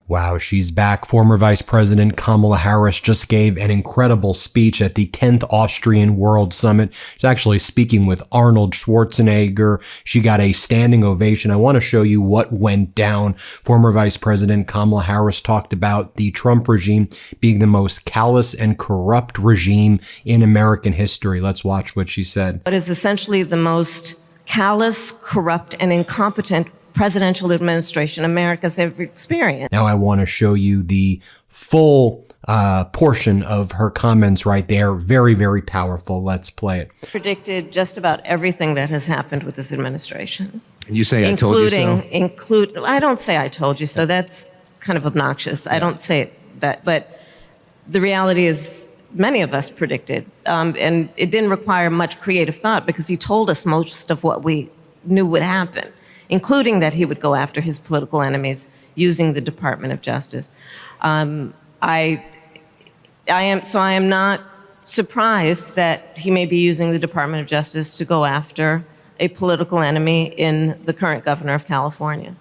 Wow, she's back. Former Vice President Kamala Harris just gave an incredible speech at the 10th Austrian World Summit. She's actually speaking with Arnold Schwarzenegger. She got a standing ovation. I want to show you what went down. Former Vice President Kamala Harris talked about the Trump regime being the most callous and corrupt regime in American history. Let's watch what she said. What is essentially the most callous, corrupt, and incompetent presidential administration America's ever experienced. Now I want to show you the full portion of her comments right there. Very, very powerful. Let's play it. Predicted just about everything that has happened with this administration. And you say I told you so? I don't say I told you so. That's kind of obnoxious. I don't say that. But the reality is many of us predicted. And it didn't require much creative thought because he told us most of what we knew would happen, including that he would go after his political enemies using the Department of Justice. I am not surprised that he may be using the Department of Justice to go after a political enemy in the current governor of California.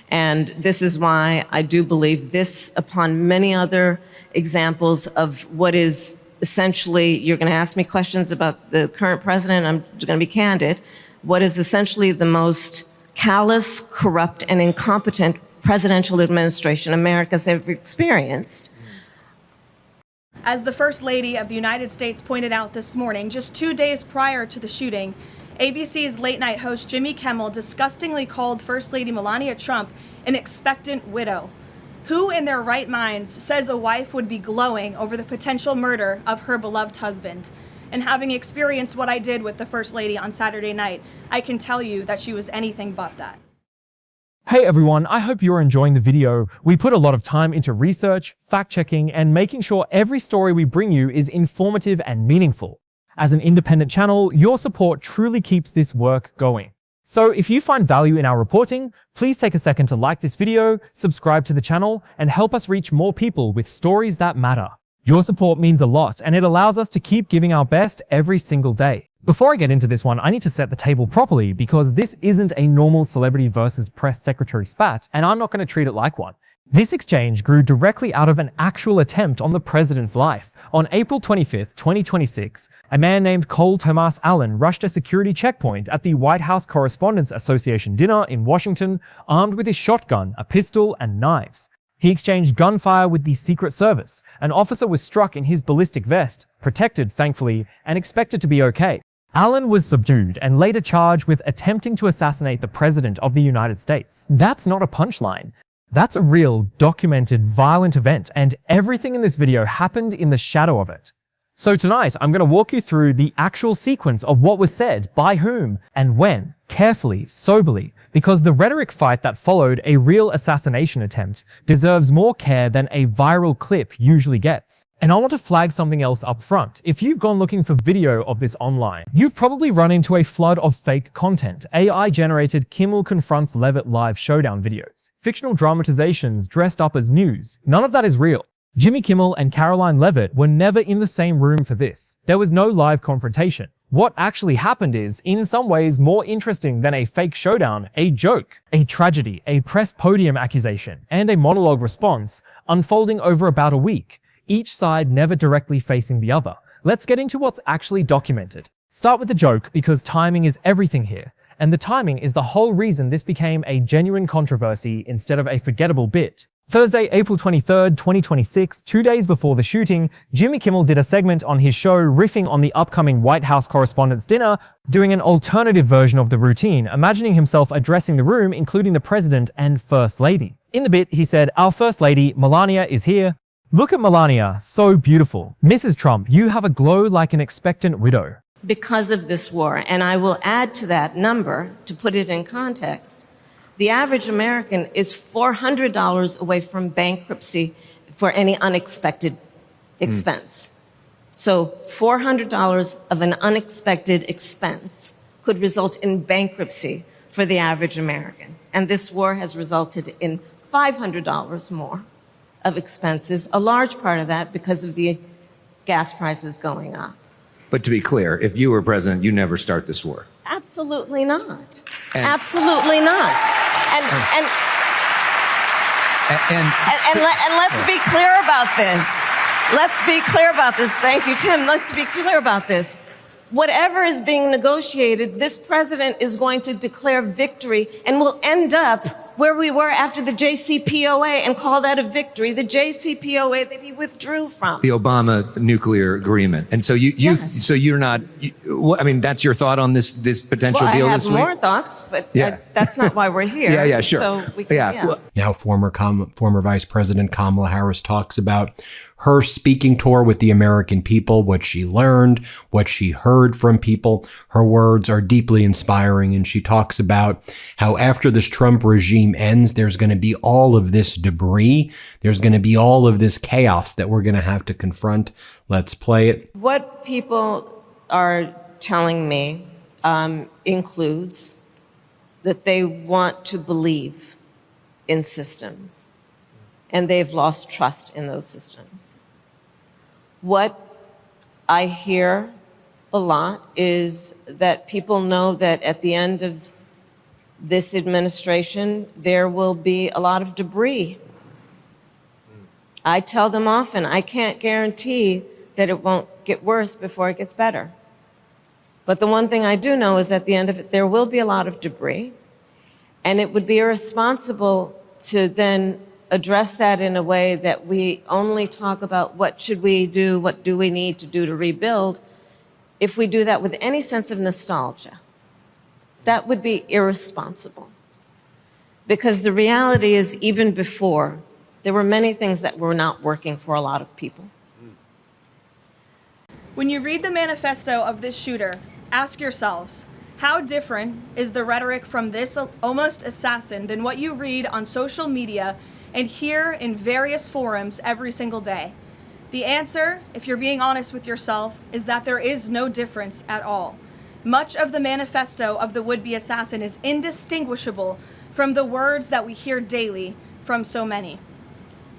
And this is why I do believe this, upon many other examples of what is essentially, you're going to ask me questions about the current president, I'm going to be candid, what is essentially the most callous, corrupt, and incompetent presidential administration America's ever experienced. As the First Lady of the United States pointed out this morning, just 2 days prior to the shooting, ABC's late-night host Jimmy Kimmel disgustingly called First Lady Melania Trump an expectant widow. Who in their right minds says a wife would be glowing over the potential murder of her beloved husband? And having experienced what I did with the First Lady on Saturday night, I can tell you that she was anything but that. Hey everyone, I hope you're enjoying the video. We put a lot of time into research, fact-checking, and making sure every story we bring you is informative and meaningful. As an independent channel, your support truly keeps this work going. So if you find value in our reporting, please take a second to like this video, subscribe to the channel, and help us reach more people with stories that matter. Your support means a lot, and it allows us to keep giving our best every single day. Before I get into this one, I need to set the table properly because this isn't a normal celebrity versus press secretary spat, and I'm not going to treat it like one. This exchange grew directly out of an actual attempt on the president's life. On April 25th, 2026, a man named Cole Thomas Allen rushed a security checkpoint at the White House Correspondents Association dinner in Washington, armed with his shotgun, a pistol, and knives. He exchanged gunfire with the Secret Service. An officer was struck in his ballistic vest, protected thankfully, and expected to be okay. Allen was subdued and later charged with attempting to assassinate the President of the United States. That's not a punchline. That's a real, documented, violent event, and everything in this video happened in the shadow of it. So tonight, I'm going to walk you through the actual sequence of what was said, by whom, and when, carefully, soberly, because the rhetoric fight that followed a real assassination attempt deserves more care than a viral clip usually gets. And I want to flag something else up front. If you've gone looking for video of this online, you've probably run into a flood of fake content, AI-generated Kimmel confronts Leavitt live showdown videos, fictional dramatizations dressed up as news. None of that is real. Jimmy Kimmel and Karoline Leavitt were never in the same room for this. There was no live confrontation. What actually happened is, in some ways, more interesting than a fake showdown, a joke, a tragedy, a press podium accusation, and a monologue response unfolding over about a week, each side never directly facing the other. Let's get into what's actually documented. Start with the joke because timing is everything here, and the timing is the whole reason this became a genuine controversy instead of a forgettable bit. Thursday, April 23rd, 2026, 2 days before the shooting, Jimmy Kimmel did a segment on his show riffing on the upcoming White House Correspondents' Dinner, doing an alternative version of the routine, imagining himself addressing the room, including the President and First Lady. In the bit, he said, "Our First Lady, Melania, is here. Look at Melania, so beautiful. Mrs. Trump, you have a glow like an expectant widow." Because of this war, and I will add to that number, to put it in context, the average American is $400 away from bankruptcy for any unexpected expense. So $400 of an unexpected expense could result in bankruptcy for the average American. And this war has resulted in $500 more of expenses, a large part of that because of the gas prices going up. But to be clear, if you were president, you never start this war. Absolutely not. Absolutely not. And And let's be clear about this. Let's be clear about this. Thank you, Tim. Let's be clear about this. Whatever is being negotiated, this president is going to declare victory and will end up where we were after the JCPOA and call that a victory, the JCPOA that he withdrew from. The Obama nuclear agreement. And so Yes. so you're not, I mean, that's your thought on this potential Well, deal I have this week? more thoughts, but Yeah. that's not why we're here. Yeah, sure. So we can, Yeah. Well, Now, former Vice President Kamala Harris talks about her speaking tour with the American people, what she learned, what she heard from people. Her words are deeply inspiring, and she talks about how after this Trump regime ends, there's going to be all of this debris. There's going to be all of this chaos that we're going to have to confront. Let's play it. What people are telling me includes that they want to believe in systems, and they've lost trust in those systems. What I hear a lot is that people know that at the end of this administration, there will be a lot of debris. I tell them often, I can't guarantee that it won't get worse before it gets better. But the one thing I do know is at the end of it, there will be a lot of debris, and it would be irresponsible to then address that in a way that we only talk about what should we do, what do we need to do to rebuild. If we do that with any sense of nostalgia, that would be irresponsible. Because the reality is, even before, there were many things that were not working for a lot of people. When you read the manifesto of this shooter, ask yourselves, how different is the rhetoric from this almost assassin than what you read on social media and hear in various forums every single day? The answer, if you're being honest with yourself, is that there is no difference at all. Much of the manifesto of the would-be assassin is indistinguishable from the words that we hear daily from so many.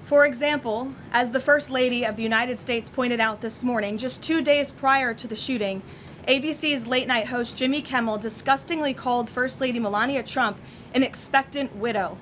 For example, as the First Lady of the United States pointed out this morning, just 2 days prior to the shooting, ABC's late-night host Jimmy Kimmel disgustingly called First Lady Melania Trump an expectant widow.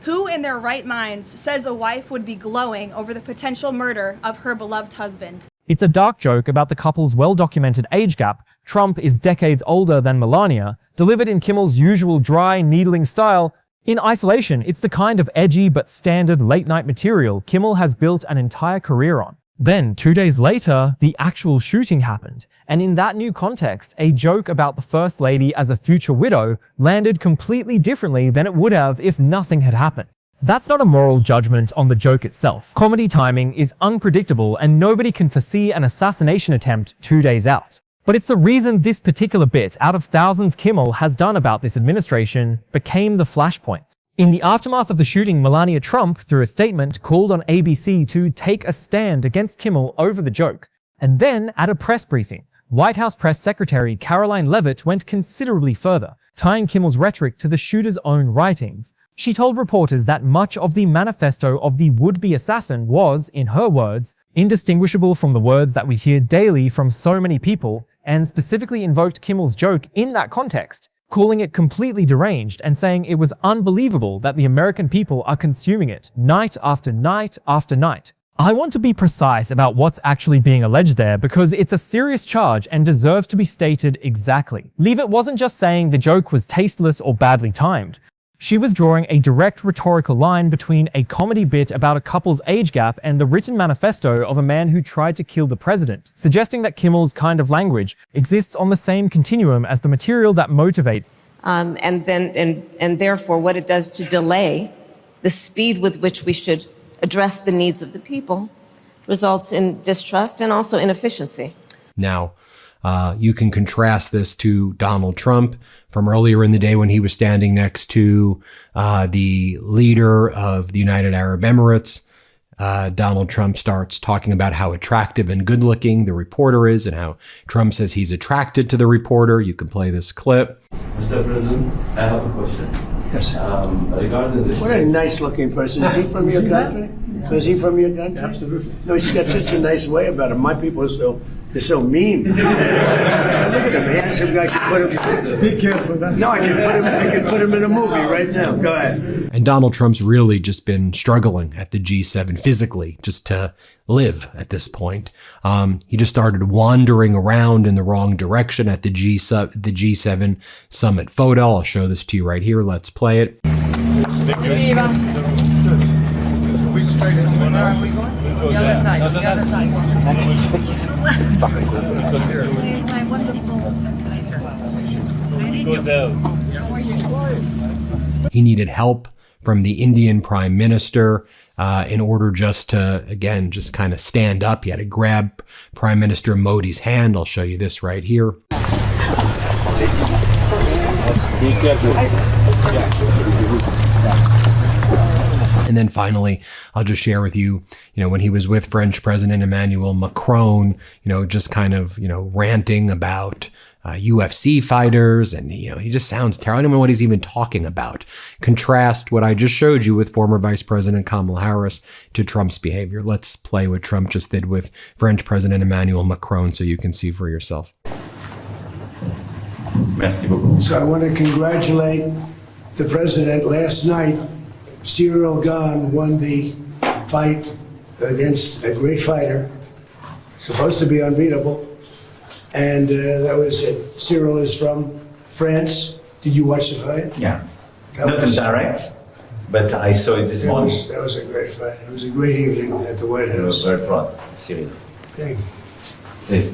Who in their right minds says a wife would be glowing over the potential murder of her beloved husband? It's a dark joke about the couple's well-documented age gap. Trump is decades older than Melania, delivered in Kimmel's usual dry, needling style. In isolation, it's the kind of edgy but standard late-night material Kimmel has built an entire career on. Then, 2 days later, the actual shooting happened, and in that new context, a joke about the First Lady as a future widow landed completely differently than it would have if nothing had happened. That's not a moral judgment on the joke itself. Comedy timing is unpredictable, and nobody can foresee an assassination attempt 2 days out. But it's the reason this particular bit, out of thousands Kimmel has done about this administration, became the flashpoint. In the aftermath of the shooting, Melania Trump, through a statement, called on ABC to take a stand against Kimmel over the joke. And then, at a press briefing, White House Press Secretary Karoline Leavitt went considerably further, tying Kimmel's rhetoric to the shooter's own writings. She told reporters that much of the manifesto of the would-be assassin was, in her words, indistinguishable from the words that we hear daily from so many people, and specifically invoked Kimmel's joke in that context, calling it completely deranged and saying it was unbelievable that the American people are consuming it night after night after night. I want to be precise about what's actually being alleged there because it's a serious charge and deserves to be stated exactly. Leavitt wasn't just saying the joke was tasteless or badly timed. She was drawing a direct rhetorical line between a comedy bit about a couple's age gap and the written manifesto of a man who tried to kill the president, suggesting that Kimmel's kind of language exists on the same continuum as the material that motivates. And therefore, what it does to delay the speed with which we should address the needs of the people results in distrust and also inefficiency. Now, you can contrast this to Donald Trump from earlier in the day when he was standing next to the leader of the United Arab Emirates. Donald Trump starts talking about how attractive and good looking the reporter is and how Trump says he's attracted to the reporter. You can play this clip. Mr. President, I have a question. Yes. Regarding this. What a nice looking person. Is he from your country? Is he from your country? Absolutely. No, he's got such a nice way about him. My people still They're so mean. Look at him, handsome guy. Can put him. Be careful. No, I can put him in a movie right now. Go ahead. And Donald Trump's really just been struggling at the G7 physically, just to live at this point. He just started wandering around in the wrong direction at the G7 summit photo. I'll show this to you right here. Let's play it. The other side, the other side. My wonderful He needed help from the Indian Prime Minister in order just to, again, just kind of stand up. He had to grab Prime Minister Modi's hand. I'll show you this right here. And then finally, I'll just share with you, when he was with French President Emmanuel Macron, just kind of, ranting about UFC fighters, and he just sounds terrible. I don't know what he's even talking about. Contrast what I just showed you with former Vice President Kamala Harris to Trump's behavior. Let's play what Trump just did with French President Emmanuel Macron so you can see for yourself. Merci beaucoup. So I want to congratulate the president. Last night, Cyril Gane won the fight against a great fighter, supposed to be unbeatable. And that was it. Cyril is from France. Did you watch the fight? Yeah. Not in direct, but I saw it this morning. That was a great fight. It was a great evening at the White I was House. very proud, Cyril. Okay. Yes.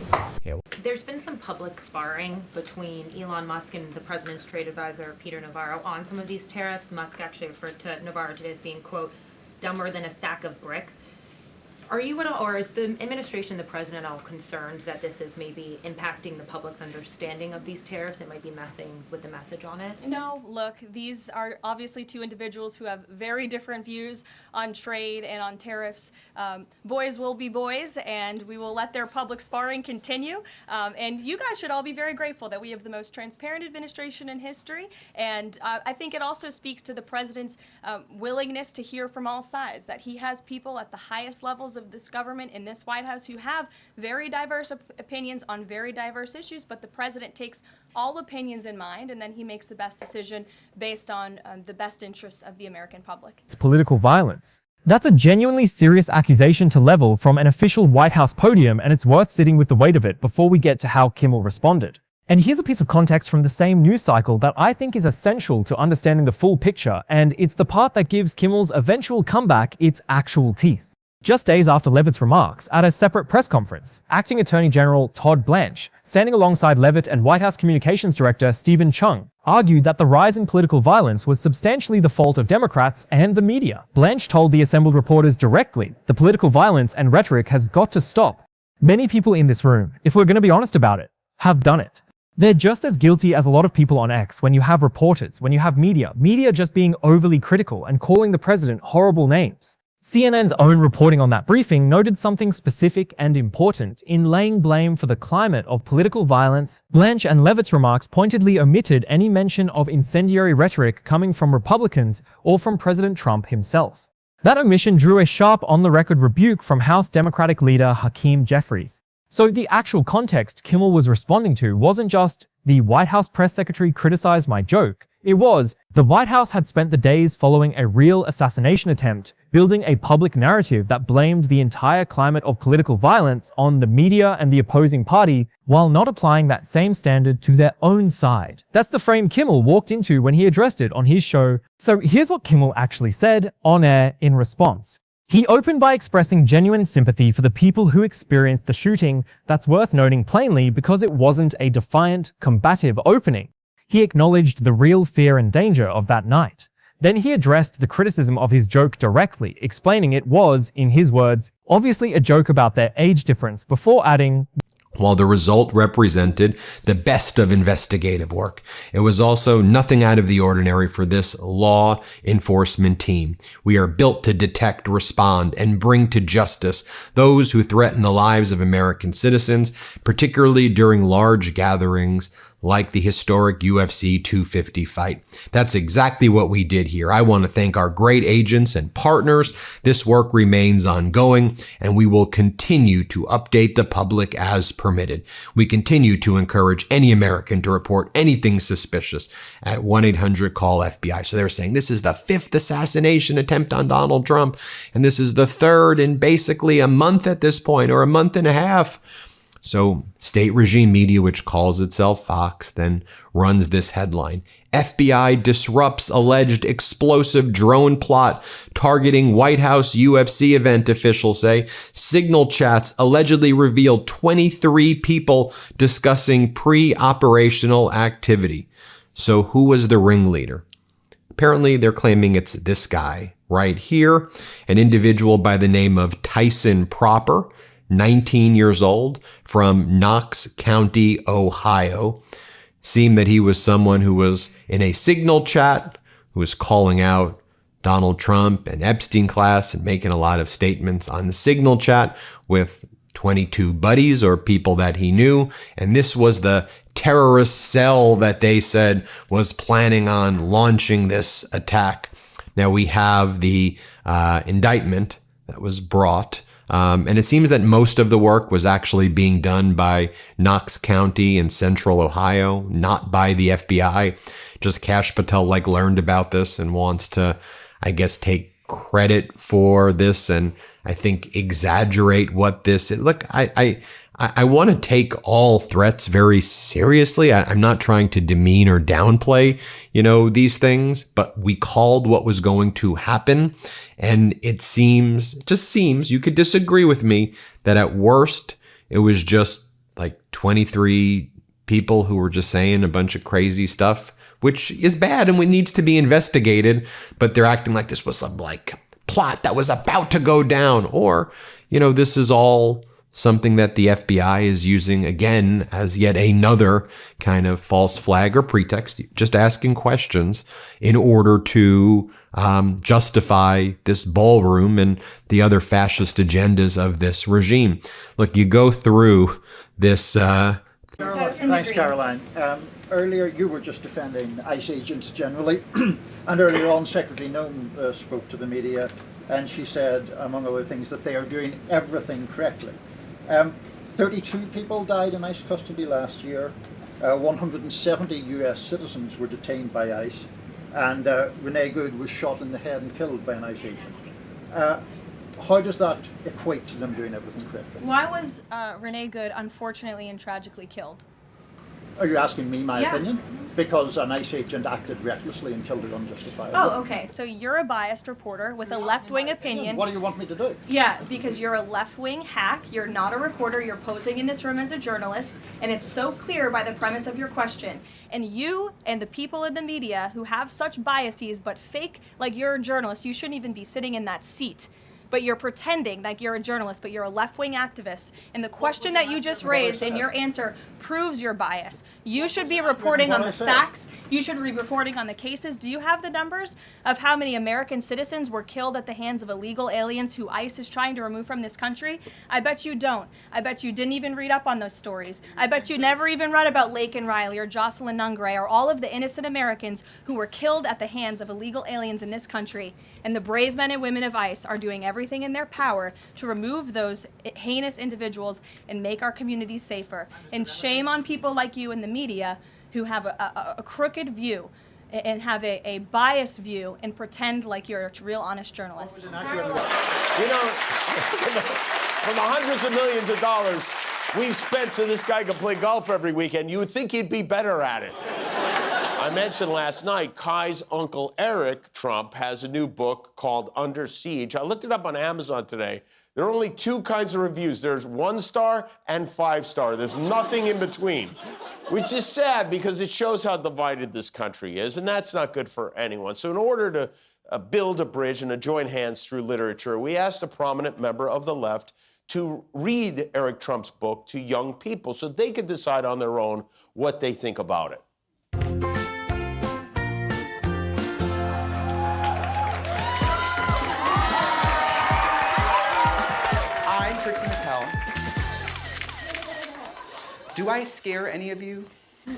There's been some public sparring between Elon Musk and the president's trade advisor, Peter Navarro, on some of these tariffs. Musk actually referred to Navarro today as being, quote, dumber than a sack of bricks. Are you at all, or is the administration, the president, all concerned that this is maybe impacting the public's understanding of these tariffs? It might be messing with the message on it? No, look, these are obviously two individuals who have very different views on trade and on tariffs. Boys will be boys, and we will let their public sparring continue. And you guys should all be very grateful that we have the most transparent administration in history. And I think it also speaks to the president's willingness to hear from all sides, that he has people at the highest levels of this government in this White House who have very diverse opinions on very diverse issues, but the president takes all opinions in mind, and then he makes the best decision based on the best interests of the American public. It's political violence. That's a genuinely serious accusation to level from an official White House podium, and it's worth sitting with the weight of it before we get to how Kimmel responded. And here's a piece of context from the same news cycle that I think is essential to understanding the full picture, and it's the part that gives Kimmel's eventual comeback its actual teeth. Just days after Leavitt's remarks, at a separate press conference, Acting Attorney General Todd Blanche, standing alongside Leavitt and White House Communications Director Stephen Chung, argued that the rise in political violence was substantially the fault of Democrats and the media. Blanche told the assembled reporters directly, the political violence and rhetoric has got to stop. Many people in this room, if we're going to be honest about it, have done it. They're just as guilty as a lot of people on X when you have reporters, when you have media just being overly critical and calling the president horrible names. CNN's own reporting on that briefing noted something specific and important in laying blame for the climate of political violence. Blanche and Leavitt's remarks pointedly omitted any mention of incendiary rhetoric coming from Republicans or from President Trump himself. That omission drew a sharp on-the-record rebuke from House Democratic leader Hakeem Jeffries. So the actual context Kimmel was responding to wasn't just, the White House press secretary criticized my joke. It was, the White House had spent the days following a real assassination attempt, building a public narrative that blamed the entire climate of political violence on the media and the opposing party, while not applying that same standard to their own side. That's the frame Kimmel walked into when he addressed it on his show. So here's what Kimmel actually said on air in response. He opened by expressing genuine sympathy for the people who experienced the shooting. That's worth noting plainly because it wasn't a defiant, combative opening. He acknowledged the real fear and danger of that night. Then he addressed the criticism of his joke directly, explaining it was, in his words, obviously a joke about their age difference, before adding, while the result represented the best of investigative work, it was also nothing out of the ordinary for this law enforcement team. We are built to detect, respond, and bring to justice those who threaten the lives of American citizens, particularly during large gatherings like the historic UFC 250 fight. That's exactly what we did here. I want to thank our great agents and partners. This work remains ongoing, and we will continue to update the public as permitted. We continue to encourage any American to report anything suspicious at 1-800-CALL-FBI. So they're saying this is the 5th assassination attempt on Donald Trump, and this is the 3rd in basically a month at this point, or a month and a half. So state regime media, which calls itself Fox, then runs this headline. FBI disrupts alleged explosive drone plot targeting White House UFC event, officials say. Signal chats allegedly revealed 23 people discussing pre-operational activity. So who was the ringleader? Apparently they're claiming it's this guy right here, an individual by the name of Tyson Proper, 19 years old, from Knox County, Ohio. Seemed that he was someone who was in a Signal chat, who was calling out Donald Trump and Epstein class and making a lot of statements on the Signal chat with 22 buddies or people that he knew. And this was the terrorist cell that they said was planning on launching this attack. Now we have the indictment that was brought. And it seems that most of the work was actually being done by Knox County in central Ohio, not by the FBI. Just Kash Patel learned about this and wants to, I guess, take credit for this and I think exaggerate what this is. Look, I want to take all threats very seriously. I'm not trying to demean or downplay, these things, but we called what was going to happen. And it just seems, you could disagree with me, that at worst, it was just 23 people who were just saying a bunch of crazy stuff, which is bad and needs to be investigated, but they're acting like this was some plot that was about to go down. Or, this is all something that the FBI is using again as yet another kind of false flag or pretext, just asking questions in order to justify this ballroom and the other fascist agendas of this regime. Look, you go through this. Thanks, Caroline. Earlier, you were just defending ICE agents generally, and earlier on, Secretary Nome spoke to the media, and she said, among other things, that they are doing everything correctly. 32 people died in ICE custody last year. 170 US citizens were detained by ICE, and Renee Good was shot in the head and killed by an ICE agent. How does that equate to them doing everything correctly? Why was Renee Good unfortunately and tragically killed? Are you asking me my Yeah. opinion? Because an ICE agent acted recklessly and killed her unjustifiably. Oh, okay. So you're a biased reporter with a left-wing opinion. What do you want me to do? Yeah, because you're a left-wing hack. You're not a reporter. You're posing in this room as a journalist, and it's so clear by the premise of your question. And you and the people in the media who have such biases but fake like you're a journalist, you shouldn't even be sitting in that seat. But you're pretending like you're a journalist, but you're a left-wing activist. And the question that you just raised and your answer proves your bias. You should be reporting on the facts. You should be reporting on the cases. Do you have the numbers of how many American citizens were killed at the hands of illegal aliens who ICE is trying to remove from this country? I bet you don't. I bet you didn't even read up on those stories. I bet you never even read about Laken Riley or Jocelyn Nungray or all of the innocent Americans who were killed at the hands of illegal aliens in this country. And the brave men and women of ICE are doing everything in their power to remove those heinous individuals and make our communities safer. And shame on people like you in the media who have a crooked view and have a biased view and pretend like you're a real honest journalist. From the hundreds of millions of dollars we've spent so this guy can play golf every weekend, you would think he'd be better at it. I mentioned last night, Kai's uncle Eric Trump has a new book called Under Siege. I looked it up on Amazon today. There are only two kinds of reviews. There's 1-star and 5-star. There's nothing in between, which is sad because it shows how divided this country is, and that's not good for anyone. So in order to build a bridge and to join hands through literature, we asked a prominent member of the left to read Eric Trump's book to young people so they could decide on their own what they think about it. Do I scare any of you?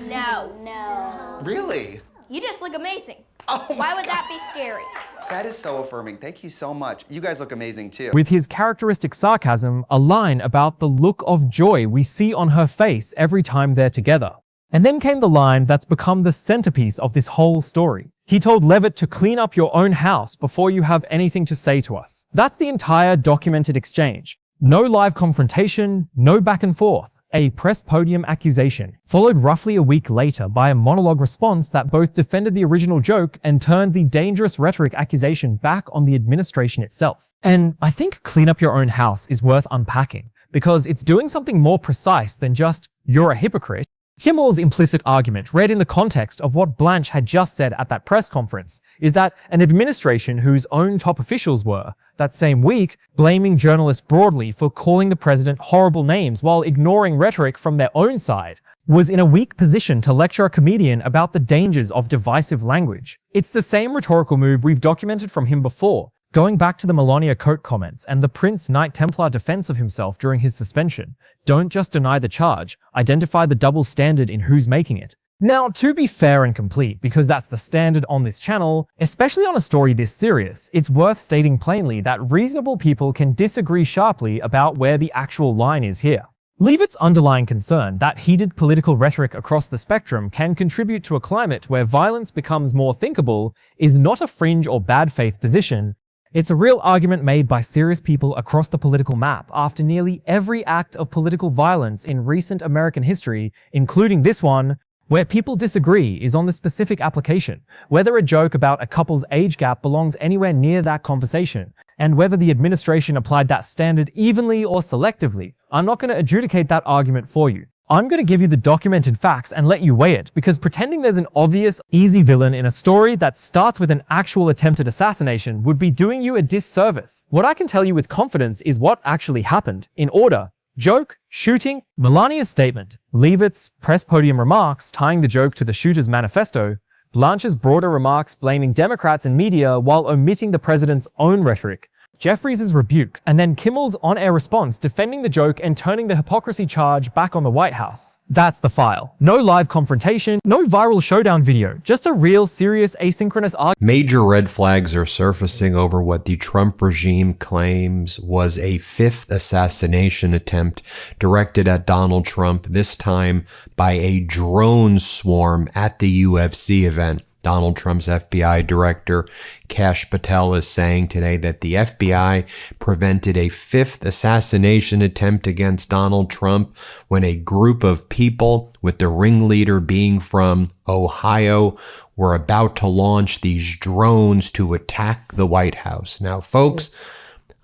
No. Really? You just look amazing. Oh my Why would that be scary? That is so affirming. Thank you so much. You guys look amazing too. With his characteristic sarcasm, a line about the look of joy we see on her face every time they're together. And then came the line that's become the centerpiece of this whole story. He told Leavitt to clean up your own house before you have anything to say to us. That's the entire documented exchange. No live confrontation, no back and forth. A press podium accusation, followed roughly a week later by a monologue response that both defended the original joke and turned the dangerous rhetoric accusation back on the administration itself. And I think clean up your own house is worth unpacking, because it's doing something more precise than just, you're a hypocrite. Kimmel's implicit argument, read in the context of what Blanche had just said at that press conference, is that an administration whose own top officials were, that same week, blaming journalists broadly for calling the president horrible names while ignoring rhetoric from their own side, was in a weak position to lecture a comedian about the dangers of divisive language. It's the same rhetorical move we've documented from him before, going back to the Melania Coat comments and the Prince Knight Templar defense of himself during his suspension. Don't just deny the charge, identify the double standard in who's making it. Now, to be fair and complete, because that's the standard on this channel, especially on a story this serious, it's worth stating plainly that reasonable people can disagree sharply about where the actual line is here. Leavitt's underlying concern that heated political rhetoric across the spectrum can contribute to a climate where violence becomes more thinkable is not a fringe or bad faith position. It's a real argument made by serious people across the political map after nearly every act of political violence in recent American history, including this one, where people disagree is on the specific application, whether a joke about a couple's age gap belongs anywhere near that conversation, and whether the administration applied that standard evenly or selectively. I'm not going to adjudicate that argument for you. I'm going to give you the documented facts and let you weigh it, because pretending there's an obvious, easy villain in a story that starts with an actual attempted assassination would be doing you a disservice. What I can tell you with confidence is what actually happened, in order: joke, shooting, Melania's statement, Leavitt's press podium remarks tying the joke to the shooter's manifesto, Blanche's broader remarks blaming Democrats and media while omitting the president's own rhetoric, Jeffries' rebuke, and then Kimmel's on-air response defending the joke and turning the hypocrisy charge back on the White House. That's the file. No live confrontation, no viral showdown video, just a real serious asynchronous argument. Major red flags are surfacing over what the Trump regime claims was a fifth assassination attempt directed at Donald Trump, this time by a drone swarm at the UFC event. Donald Trump's FBI director, Kash Patel, is saying today that the FBI prevented a fifth assassination attempt against Donald Trump when a group of people, with the ringleader being from Ohio, were about to launch these drones to attack the White House. Now, folks,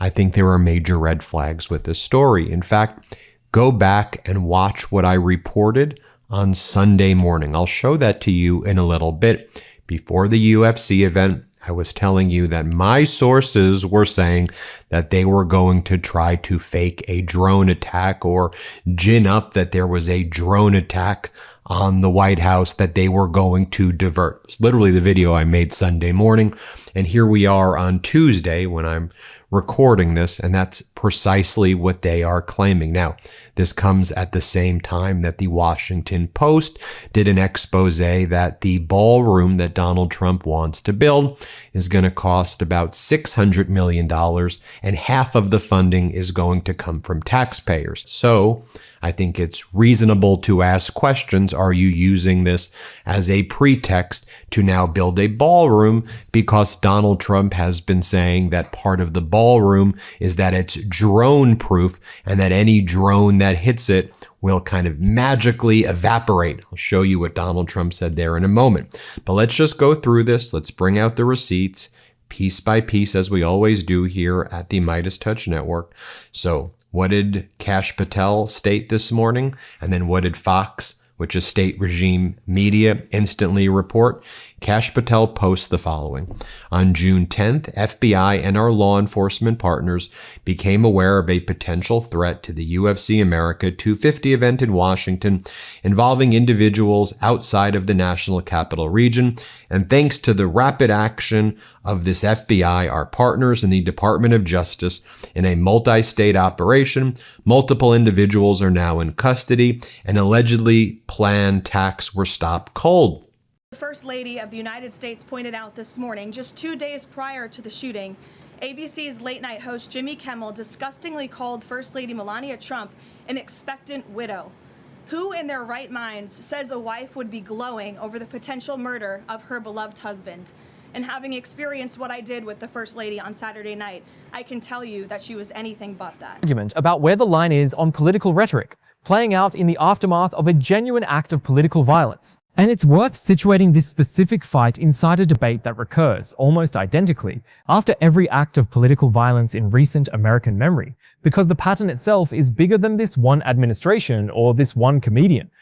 I think there are major red flags with this story. In fact, go back and watch what I reported on Sunday morning. I'll show that to you in a little bit. Before the UFC event, I was telling you that my sources were saying that they were going to try to fake a drone attack or gin up that there was a drone attack on the White House that they were going to divert. It's literally the video I made Sunday morning. And here we are on Tuesday when I'm recording this, and that's precisely what they are claiming. Now, this comes at the same time that the Washington Post did an expose that the ballroom that Donald Trump wants to build is going to cost about $600 million, and half of the funding is going to come from taxpayers. So I think it's reasonable to ask questions. Are you using this as a pretext to now build a ballroom because Donald Trump has been saying that part of the ballroom is that it's drone proof and that any drone that hits it will kind of magically evaporate? I'll show you what Donald Trump said there in a moment. But let's just go through this. Let's bring out the receipts piece by piece, as we always do here at the Midas Touch Network. So what did Kash Patel state this morning? And then what did Fox, which is state regime media, instantly report? Kash Patel posts the following. On June 10th, FBI and our law enforcement partners became aware of a potential threat to the UFC America 250 event in Washington involving individuals outside of the National Capital Region, and thanks to the rapid action of this FBI, our partners in the Department of Justice, in a multi-state operation, multiple individuals are now in custody, and allegedly planned attacks were stopped cold. The First Lady of the United States pointed out this morning, just 2 days prior to the shooting, ABC's late-night host Jimmy Kimmel disgustingly called First Lady Melania Trump an expectant widow. Who in their right minds says a wife would be glowing over the potential murder of her beloved husband? And having experienced what I did with the First Lady on Saturday night, I can tell you that she was anything but that. Argument about where the line is on political rhetoric, playing out in the aftermath of a genuine act of political violence. And it's worth situating this specific fight inside a debate that recurs, almost identically, after every act of political violence in recent American memory, because the pattern itself is bigger than this one administration or this one comedian.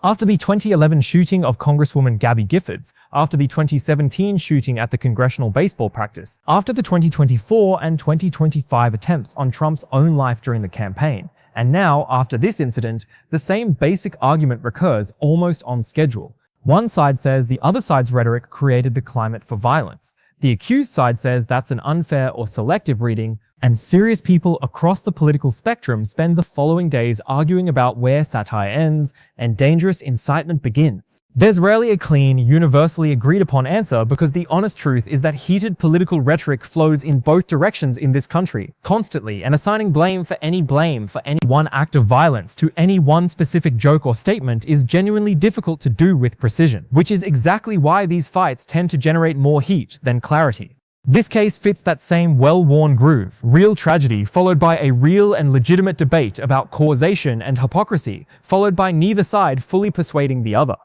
After the 2011 shooting of Congresswoman Gabby Giffords, after the 2017 shooting at the congressional baseball practice, after the 2024 and 2025 attempts on Trump's own life during the campaign, and now, after this incident, the same basic argument recurs almost on schedule. One side says the other side's rhetoric created the climate for violence. The accused side says that's an unfair or selective reading, and serious people across the political spectrum spend the following days arguing about where satire ends and dangerous incitement begins. There's rarely a clean, universally agreed upon answer because the honest truth is that heated political rhetoric flows in both directions in this country, constantly, and assigning blame for any one act of violence to any one specific joke or statement is genuinely difficult to do with precision, which is exactly why these fights tend to generate more heat than clarity. This case fits that same well-worn groove, real tragedy followed by a real and legitimate debate about causation and hypocrisy, followed by neither side fully persuading the other.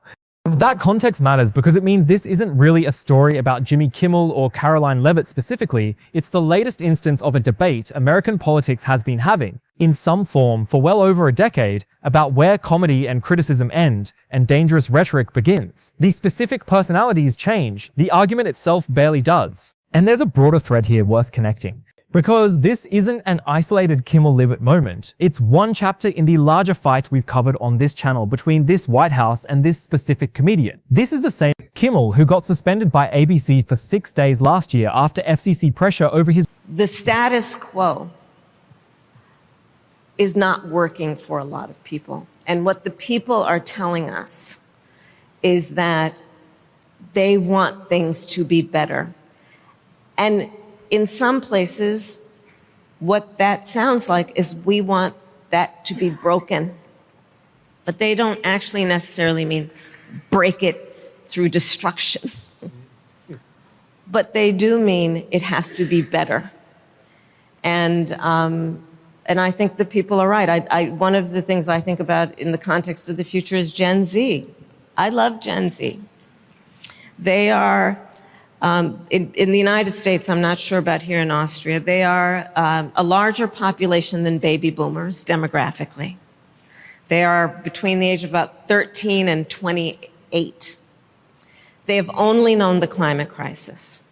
That context matters because it means this isn't really a story about Jimmy Kimmel or Karoline Leavitt specifically, it's the latest instance of a debate American politics has been having, in some form for well over a decade, about where comedy and criticism end and dangerous rhetoric begins. The specific personalities change, the argument itself barely does. And there's a broader thread here worth connecting. Because this isn't an isolated Kimmel-Leavitt moment. It's one chapter in the larger fight we've covered on this channel between this White House and this specific comedian. This is the same Kimmel who got suspended by ABC for 6 days last year after FCC pressure over his... The status quo is not working for a lot of people. And what the people are telling us is that they want things to be better. And in some places, what that sounds like is we want that to be broken. But they don't actually necessarily mean break it through destruction. But they do mean it has to be better. And I think the people are right. One of the things I think about in the context of the future is Gen Z. I love Gen Z. They are... in the United States, I'm not sure about here in Austria, they are a larger population than baby boomers demographically. They are between the age of about 13 and 28. They have only known the climate crisis.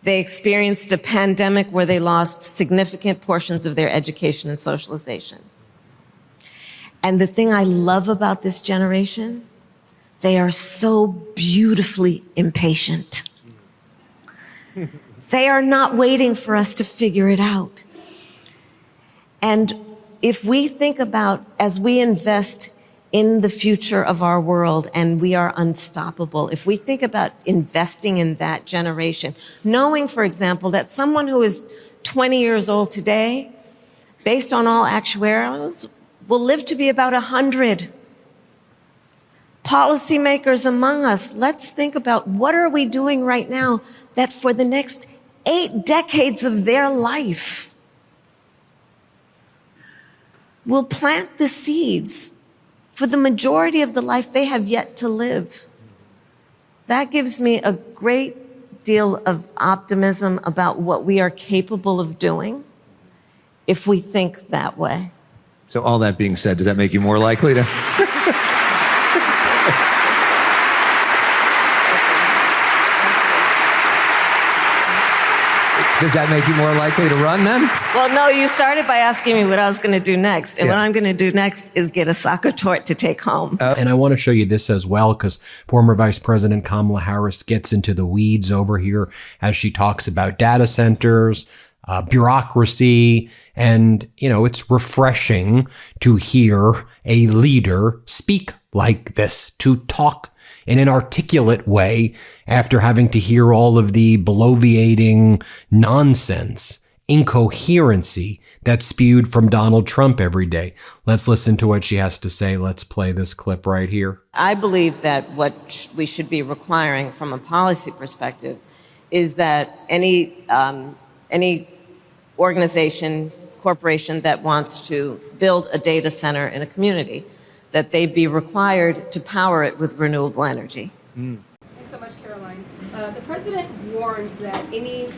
They experienced a pandemic where they lost significant portions of their education and socialization. And the thing I love about this generation, they are so beautifully impatient. They are not waiting for us to figure it out. And if we think about, as we invest in the future of our world and we are unstoppable, if we think about investing in that generation, knowing, for example, that someone who is 20 years old today, based on all actuarials, will live to be about 100. Policymakers among us, let's think about what are we doing right now that for the next 8 decades of their life will plant the seeds for the majority of the life they have yet to live. That gives me a great deal of optimism about what we are capable of doing if we think that way. So all that being said, does that make you more likely to? Does that make you more likely to run then? Well, no, you started by asking me what I was going to do next. And what I'm going to do next is get a soccer tort to take home. And I want to show you this as well, because former Vice President Kamala Harris gets into the weeds over here as she talks about data centers, bureaucracy, and, it's refreshing to hear a leader speak like this, to talk in an articulate way after having to hear all of the bloviating nonsense, incoherency that's spewed from Donald Trump every day. Let's listen to what she has to say. Let's play this clip right here. I believe that what we should be requiring from a policy perspective is that any organization, corporation that wants to build a data center in a community, that they be required to power it with renewable energy. Thanks so much, Karoline. The president warned that any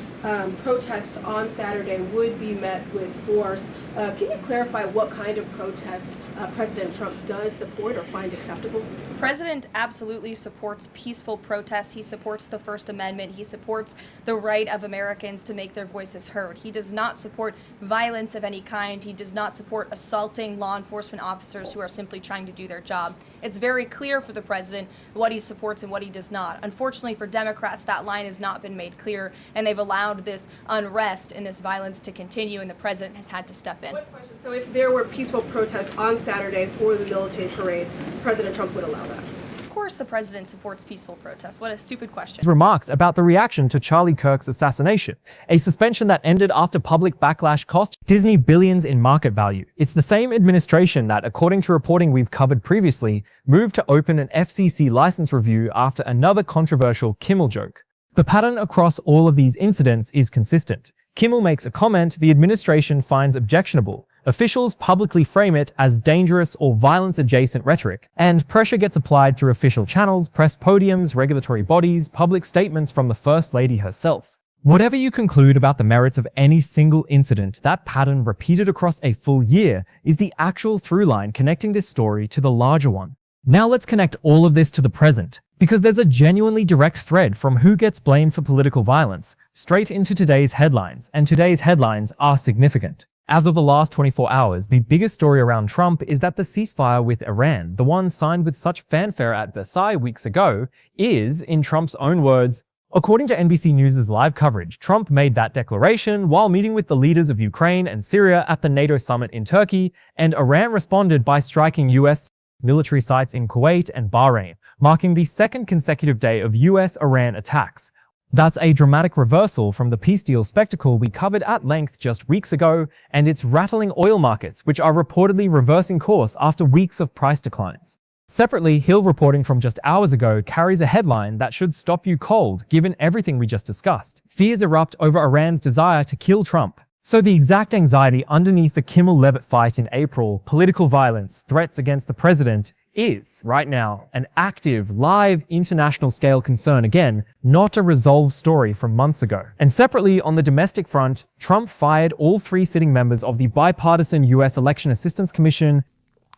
protests on Saturday would be met with force. Can you clarify what kind of protest President Trump does support or find acceptable? The president absolutely supports peaceful protests. He supports the First Amendment. He supports the right of Americans to make their voices heard. He does not support violence of any kind. He does not support assaulting law enforcement officers who are simply trying to do their job. It's very clear for the president what he supports and what he does not. Unfortunately for Democrats, that line has not been made clear, and they've allowed this unrest and this violence to continue, and the president has had to step in. So if there were peaceful protests on Saturday for the military parade, President Trump would allow that? Of course the president supports peaceful protests. What a stupid question. Remarks about the reaction to Charlie Kirk's assassination, a suspension that ended after public backlash cost Disney billions in market value. It's the same administration that, according to reporting we've covered previously, moved to open an FCC license review after another controversial Kimmel joke. The pattern across all of these incidents is consistent. Kimmel makes a comment the administration finds objectionable. Officials publicly frame it as dangerous or violence-adjacent rhetoric, and pressure gets applied through official channels, press podiums, regulatory bodies, public statements from the First Lady herself. Whatever you conclude about the merits of any single incident, that pattern repeated across a full year is the actual through line connecting this story to the larger one. Now let's connect all of this to the present, because there's a genuinely direct thread from who gets blamed for political violence straight into today's headlines, and today's headlines are significant. As of the last 24 hours, the biggest story around Trump is that the ceasefire with Iran, the one signed with such fanfare at Versailles weeks ago, is, in Trump's own words, according to NBC News' live coverage, Trump made that declaration while meeting with the leaders of Ukraine and Syria at the NATO summit in Turkey, and Iran responded by striking US military sites in Kuwait and Bahrain, marking the second consecutive day of US-Iran attacks. That's a dramatic reversal from the peace deal spectacle we covered at length just weeks ago, and it's rattling oil markets, which are reportedly reversing course after weeks of price declines. Separately, Hill reporting from just hours ago carries a headline that should stop you cold, given everything we just discussed. Fears erupt over Iran's desire to kill Trump. So the exact anxiety underneath the Kimmel Leavitt fight in April, political violence, threats against the president, is, right now, an active, live, international scale concern again, not a resolved story from months ago. And separately, on the domestic front, Trump fired all 3 sitting members of the bipartisan US Election Assistance Commission.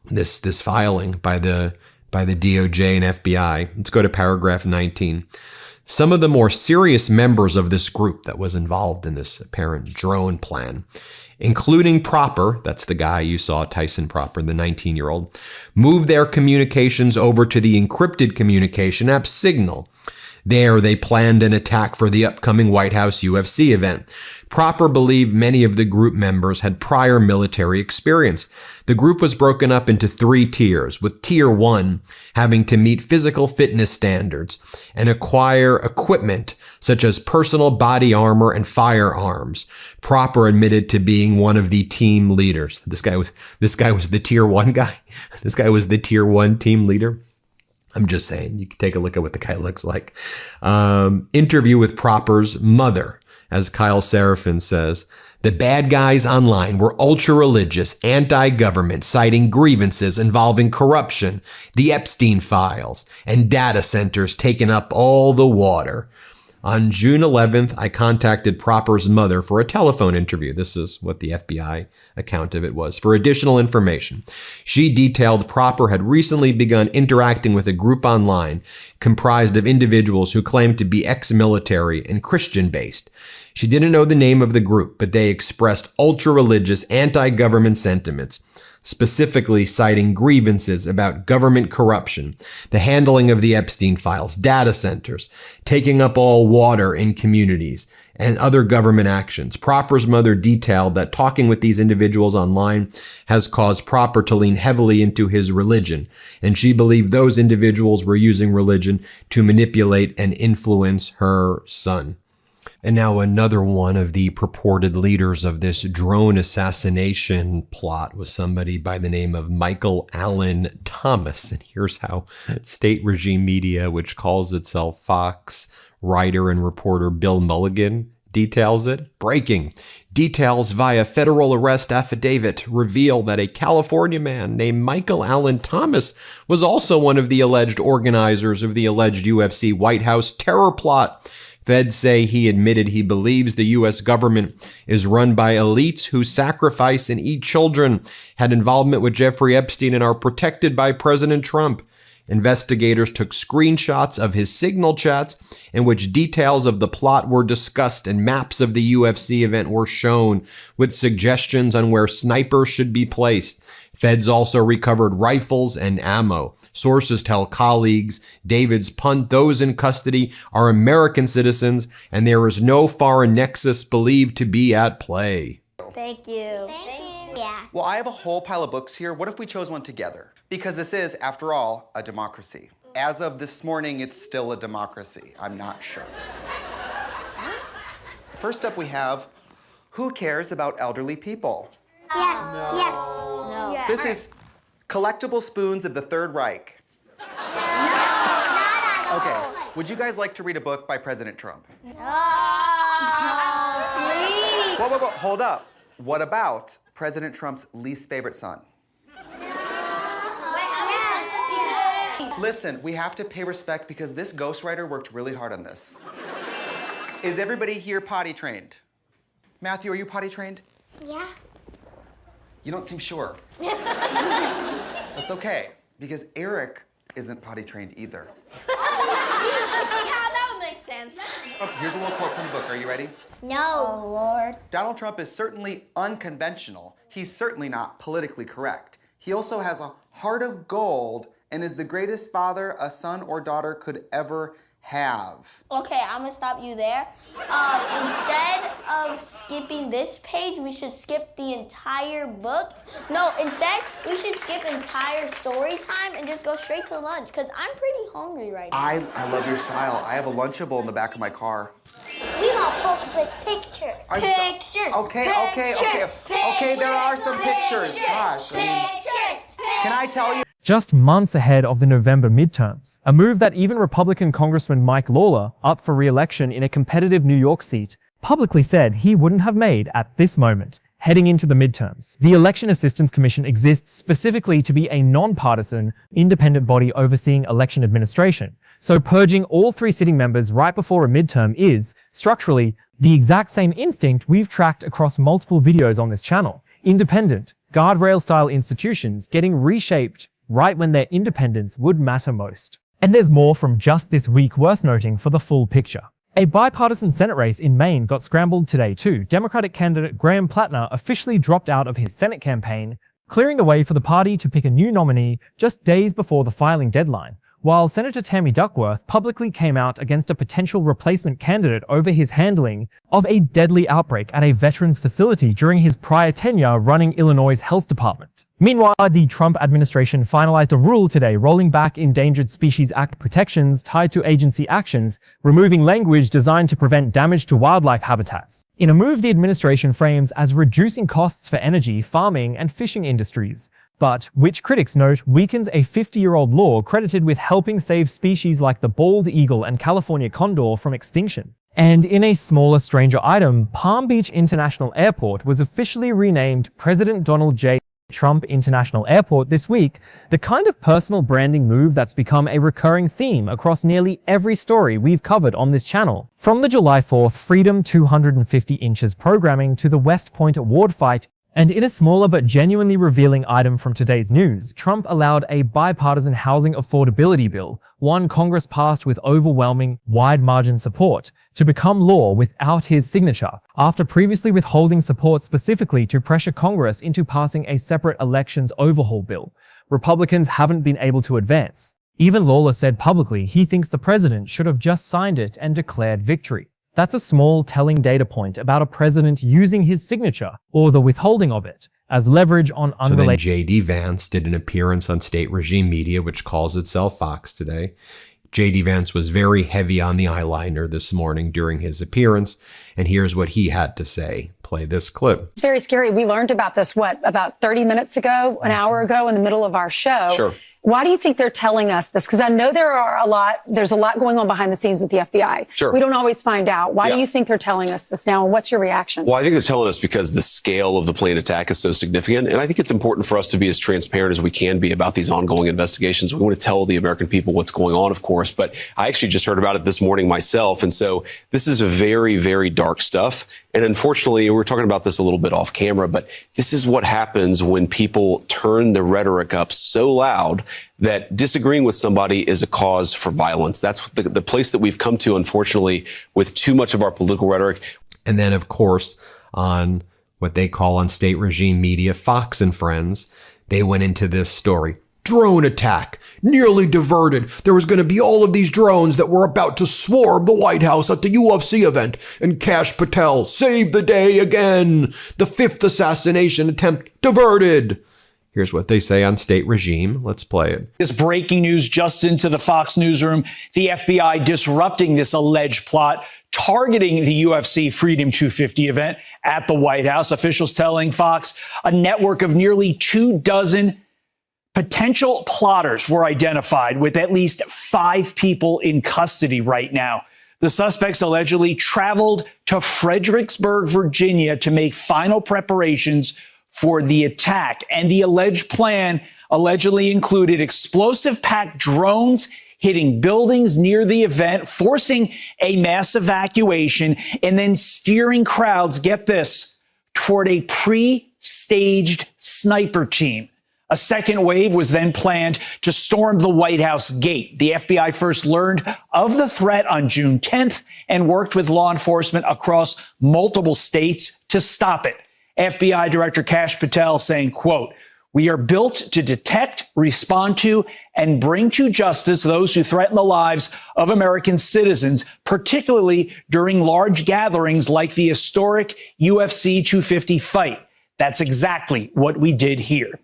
This filing by the DOJ and FBI. Let's go to paragraph 19. Some of the more serious members of this group that was involved in this apparent drone plan, including Proper, that's the guy you saw, Tyson Proper, the 19-year-old, moved their communications over to the encrypted communication app Signal. There, they planned an attack for the upcoming White House UFC event. Proper believed many of the group members had prior military experience. The group was broken up into 3 tiers, with Tier 1 having to meet physical fitness standards and acquire equipment such as personal body armor and firearms. Proper admitted to being one of the team leaders. This guy was the Tier 1 guy. This guy was the Tier 1 team leader. I'm just saying, you can take a look at what the guy looks like. Interview with Proper's mother, as Kyle Seraphin says. The bad guys online were ultra-religious, anti-government, citing grievances involving corruption, the Epstein files, and data centers taking up all the water. On June 11th, I contacted Proper's mother for a telephone interview. This is what the FBI account of it was. For additional information, she detailed Proper had recently begun interacting with a group online comprised of individuals who claimed to be ex-military and Christian-based. She didn't know the name of the group, but they expressed ultra-religious anti-government sentiments, specifically citing grievances about government corruption, the handling of the Epstein files, data centers, taking up all water in communities, and other government actions. Propper's mother detailed that talking with these individuals online has caused Propper to lean heavily into his religion, and she believed those individuals were using religion to manipulate and influence her son. And now another one of the purported leaders of this drone assassination plot was somebody by the name of Michael Allen Thomas. And here's how state regime media, which calls itself Fox, writer and reporter Bill Mulligan details it. Breaking. Details via federal arrest affidavit reveal that a California man named Michael Allen Thomas was also one of the alleged organizers of the alleged UFC White House terror plot. Feds say he admitted he believes the U.S. government is run by elites who sacrifice and eat children, had involvement with Jeffrey Epstein, and are protected by President Trump. Investigators took screenshots of his signal chats in which details of the plot were discussed and maps of the UFC event were shown with suggestions on where snipers should be placed. Feds also recovered rifles and ammo. Sources tell colleagues David's punt those in custody are American citizens and there is no foreign nexus believed to be at play. Thank you. Thank you. Yeah. Well, I have a whole pile of books here. What if we chose one together? Because this is, after all, a democracy. As of this morning, it's still a democracy. I'm not sure. First up, we have, who cares about elderly people? Yeah. No. Yes. No. Yeah. This is collectible spoons of the Third Reich. No, not at all. Okay, would you guys like to read a book by President Trump? No. Please. Whoa, hold up. What about President Trump's least favorite son? Listen, we have to pay respect because this ghostwriter worked really hard on this. Is everybody here potty trained? Matthew, are you potty trained? Yeah. You don't seem sure. That's okay, because Eric isn't potty trained either. Yeah, that would make sense. Oh, here's a little quote from the book. Are you ready? No. Oh, Lord. Donald Trump is certainly unconventional. He's certainly not politically correct. He also has a heart of gold and is the greatest father a son or daughter could ever have. Okay, I'm gonna stop you there. Instead of skipping this page, we should skip the entire book. No, instead, we should skip entire story time and just go straight to lunch, because I'm pretty hungry right now. I love your style. I have a Lunchable in the back of my car. We want books with pictures. Pictures. Okay, there are some pictures. Gosh, I mean, can I tell you? Just months ahead of the November midterms, a move that even Republican Congressman Mike Lawler, up for re-election in a competitive New York seat, publicly said he wouldn't have made at this moment. Heading into the midterms, the Election Assistance Commission exists specifically to be a non-partisan, independent body overseeing election administration. So purging all 3 sitting members right before a midterm is, structurally, the exact same instinct we've tracked across multiple videos on this channel. Independent, guardrail-style institutions getting reshaped right when their independence would matter most. And there's more from just this week worth noting for the full picture. A bipartisan Senate race in Maine got scrambled today too. Democratic candidate Graham Plattner officially dropped out of his Senate campaign, clearing the way for the party to pick a new nominee just days before the filing deadline, while Senator Tammy Duckworth publicly came out against a potential replacement candidate over his handling of a deadly outbreak at a veterans facility during his prior tenure running Illinois' health department. Meanwhile, the Trump administration finalized a rule today rolling back Endangered Species Act protections tied to agency actions, removing language designed to prevent damage to wildlife habitats, in a move the administration frames as reducing costs for energy, farming, and fishing industries, but which critics note weakens a 50-year-old law credited with helping save species like the bald eagle and California condor from extinction. And in a smaller, stranger item, Palm Beach International Airport was officially renamed President Donald J. Trump International Airport this week, the kind of personal branding move that's become a recurring theme across nearly every story we've covered on this channel. From the July 4th Freedom 250 Inches programming to the West Point award fight, And in a smaller but genuinely revealing item from today's news, Trump allowed a bipartisan housing affordability bill, one Congress passed with overwhelming, wide margin support, to become law without his signature, after previously withholding support specifically to pressure Congress into passing a separate elections overhaul bill. Republicans haven't been able to advance. Even Lawler said publicly he thinks the president should have just signed it and declared victory. That's a small, telling data point about a president using his signature, or the withholding of it, as leverage on unrelated... So then J.D. Vance did an appearance on state regime media, which calls itself Fox today. J.D. Vance was very heavy on the eyeliner this morning during his appearance, and here's what he had to say. Play this clip. It's very scary. We learned about this, about 30 minutes ago, an hour ago, in the middle of our show. Sure. Why do you think they're telling us this? Because I know there's a lot going on behind the scenes with the FBI. Sure. We don't always find out. Why do you think they're telling us this now? And what's your reaction? Well, I think they're telling us because the scale of the planned attack is so significant. And I think it's important for us to be as transparent as we can be about these ongoing investigations. We want to tell the American people what's going on, of course. But I actually just heard about it this morning myself. And so this is a very, very dark stuff. And unfortunately, we were talking about this a little bit off camera, but this is what happens when people turn the rhetoric up so loud that disagreeing with somebody is a cause for violence. That's the place that we've come to, unfortunately, with too much of our political rhetoric. And then, of course, on what they call on state regime media, Fox and Friends, they went into this story. Drone attack, nearly diverted. There was going to be all of these drones that were about to swarm the White House at the UFC event. And Kash Patel saved the day again. The fifth assassination attempt diverted. Here's what they say on state regime. Let's play it. This breaking news just into the Fox newsroom. The FBI disrupting this alleged plot, targeting the UFC Freedom 250 event at the White House. Officials telling Fox a network of nearly 24 potential plotters were identified, with at least 5 people in custody right now. The suspects allegedly traveled to Fredericksburg, Virginia to make final preparations for the attack. And the alleged plan allegedly included explosive-packed drones hitting buildings near the event, forcing a mass evacuation, and then steering crowds, get this, toward a pre-staged sniper team. A second wave was then planned to storm the White House gate. The FBI first learned of the threat on June 10th and worked with law enforcement across multiple states to stop it. FBI Director Kash Patel saying, quote, "We are built to detect, respond to, and bring to justice those who threaten the lives of American citizens, particularly during large gatherings like the historic UFC 250 fight." That's exactly what we did here.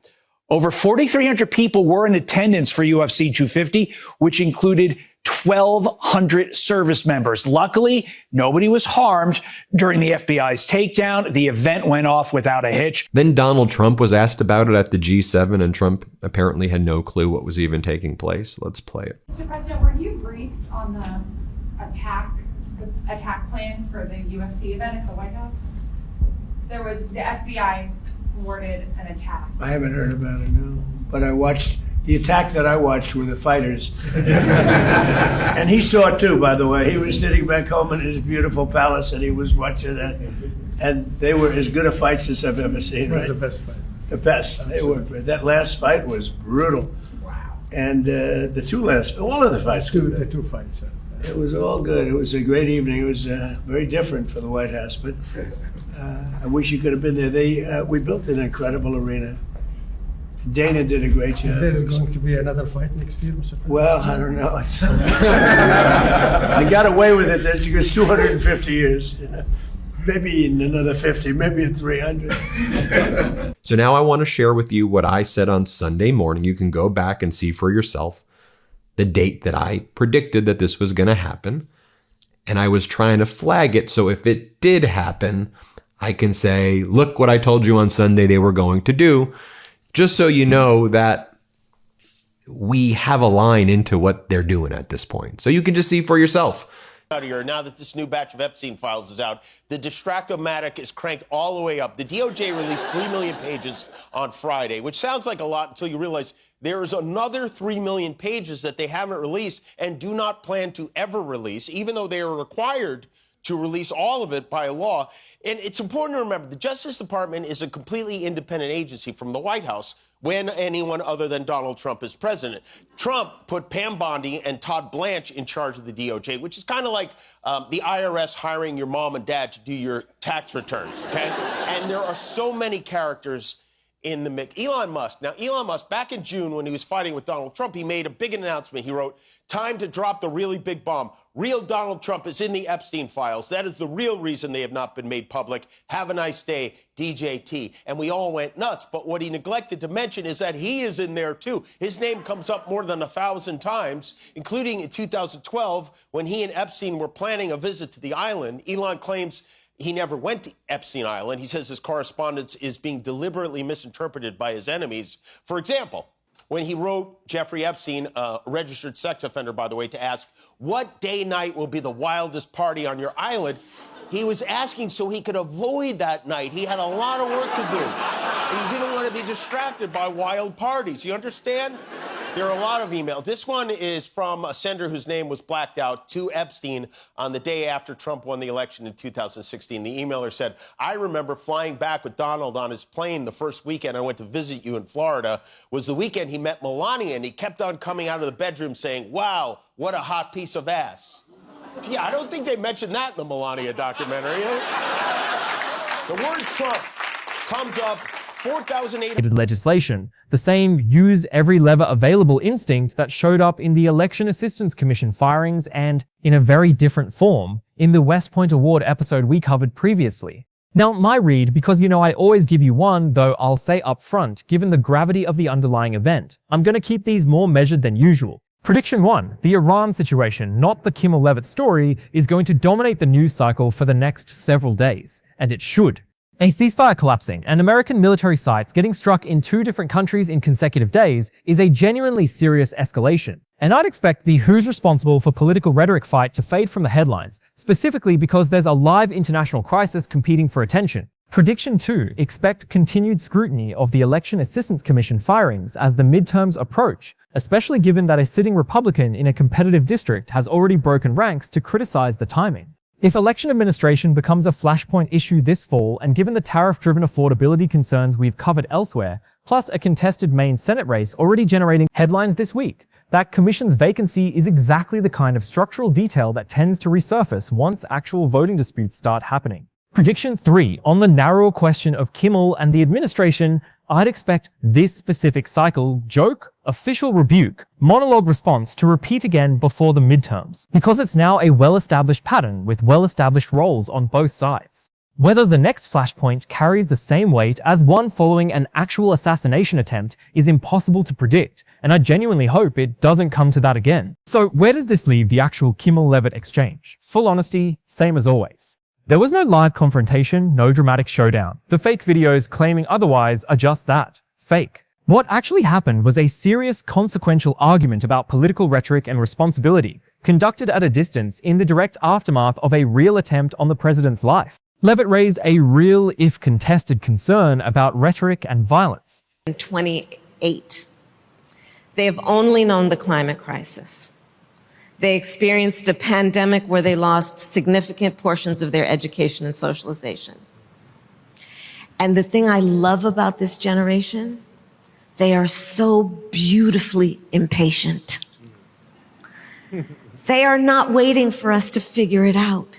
Over 4,300 people were in attendance for UFC 250, which included 1,200 service members. Luckily, nobody was harmed during the FBI's takedown. The event went off without a hitch. Then Donald Trump was asked about it at the G7, and Trump apparently had no clue what was even taking place. Let's play it. Mr. President, were you briefed on the attack plans for the UFC event at the White House? There was the FBI thwarted an attack. I haven't heard about it, no. But I watched, the attack that I watched were the fighters. And he saw it too, by the way. He was sitting back home in his beautiful palace and he was watching it. And they were as good a fights as I've ever seen, right? The best fight. The best. They were. That last fight was brutal. Wow. And the two last, all of the fights. The two fights. It was all good. It was a great evening. It was very different for the White House, but I wish you could have been there. We built an incredible arena. Dana did a great job. Is there going to be another fight next year, Mr. President? Well, I don't know. I got away with it. That's because 250 years. You know. Maybe in another 50, maybe in 300. So now I want to share with you what I said on Sunday morning. You can go back and see for yourself the date that I predicted that this was going to happen. And I was trying to flag it so if it did happen, I can say, look what I told you on Sunday they were going to do, just so you know that we have a line into what they're doing at this point. So you can just see for yourself. Out here, now that this new batch of Epstein files is out, the Distract-O-Matic is cranked all the way up. The DOJ released 3 million pages on Friday, which sounds like a lot until you realize there is another 3 million pages that they haven't released and do not plan to ever release, even though they are required to release all of it by law. And it's important to remember the Justice Department is a completely independent agency from the White House when anyone other than Donald Trump is president. Trump put Pam Bondi and Todd Blanche in charge of the DOJ, which is kind of like the IRS hiring your mom and dad to do your tax returns, okay? And there are so many characters in the mix. Elon Musk. Now, Elon Musk, back in June when he was fighting with Donald Trump, he made a big announcement. He wrote, "Time to drop the really big bomb. Real Donald Trump is in the Epstein files. That is the real reason they have not been made public. Have a nice day, DJT." And we all went nuts. But what he neglected to mention is that he is in there, too. His name comes up more than 1,000 times, including in 2012 when he and Epstein were planning a visit to the island. Elon claims he never went to Epstein Island. He says his correspondence is being deliberately misinterpreted by his enemies. For example, when he wrote Jeffrey Epstein, a registered sex offender, by the way, to ask, what day night will be the wildest party on your island, he was asking so he could avoid that night. He had a lot of work to do. And he didn't want to be distracted by wild parties. You understand? There are a lot of emails. This one is from a sender whose name was blacked out to Epstein on the day after Trump won the election in 2016. The emailer said, "I remember flying back with Donald on his plane the first weekend I went to visit you in Florida. Was the weekend he met Melania, and he kept on coming out of the bedroom saying, 'Wow, what a hot piece of ass.'" Yeah, I don't think they mentioned that in the Melania documentary. The word Trump comes up 4,800 legislation, the same use every lever available instinct that showed up in the Election Assistance Commission firings and, in a very different form, in the West Point Award episode we covered previously. Now, my read, because I always give you one, though I'll say up front, given the gravity of the underlying event, I'm going to keep these more measured than usual. Prediction 1, the Iran situation, not the Kimmel Leavitt story, is going to dominate the news cycle for the next several days, and it should. A ceasefire collapsing and American military sites getting struck in 2 different countries in consecutive days is a genuinely serious escalation. And I'd expect the who's responsible for political rhetoric fight to fade from the headlines, specifically because there's a live international crisis competing for attention. Prediction 2, expect continued scrutiny of the Election Assistance Commission firings as the midterms approach, especially given that a sitting Republican in a competitive district has already broken ranks to criticize the timing. If election administration becomes a flashpoint issue this fall, and given the tariff-driven affordability concerns we've covered elsewhere, plus a contested Maine Senate race already generating headlines this week, that commission's vacancy is exactly the kind of structural detail that tends to resurface once actual voting disputes start happening. Prediction 3, on the narrower question of Kimmel and the administration, I'd expect this specific cycle, joke, official rebuke, monologue response to repeat again before the midterms, because it's now a well-established pattern with well-established roles on both sides. Whether the next flashpoint carries the same weight as one following an actual assassination attempt is impossible to predict, and I genuinely hope it doesn't come to that again. So where does this leave the actual Kimmel-Leavitt exchange? Full honesty, same as always. There was no live confrontation, no dramatic showdown. The fake videos claiming otherwise are just that, fake. What actually happened was a serious, consequential argument about political rhetoric and responsibility, conducted at a distance in the direct aftermath of a real attempt on the president's life. Leavitt raised a real, if contested, concern about rhetoric and violence. In 28, they have only known the climate crisis. They experienced a pandemic where they lost significant portions of their education and socialization. And the thing I love about this generation, they are so beautifully impatient. They are not waiting for us to figure it out.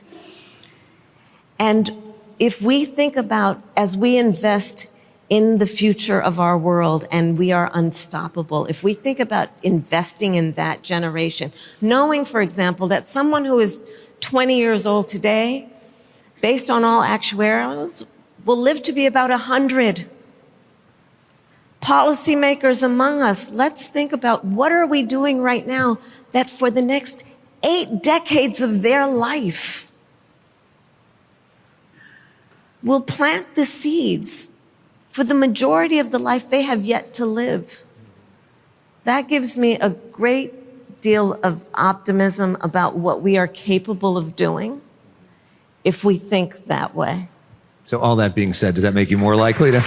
And if we think about, as we invest in the future of our world and we are unstoppable, if we think about investing in that generation, knowing, for example, that someone who is 20 years old today, based on all actuarials, will live to be about 100. Policymakers among us, let's think about what are we doing right now that for the next 8 decades of their life will plant the seeds for the majority of the life they have yet to live. That gives me a great deal of optimism about what we are capable of doing if we think that way. So all that being said, does that make you more likely to?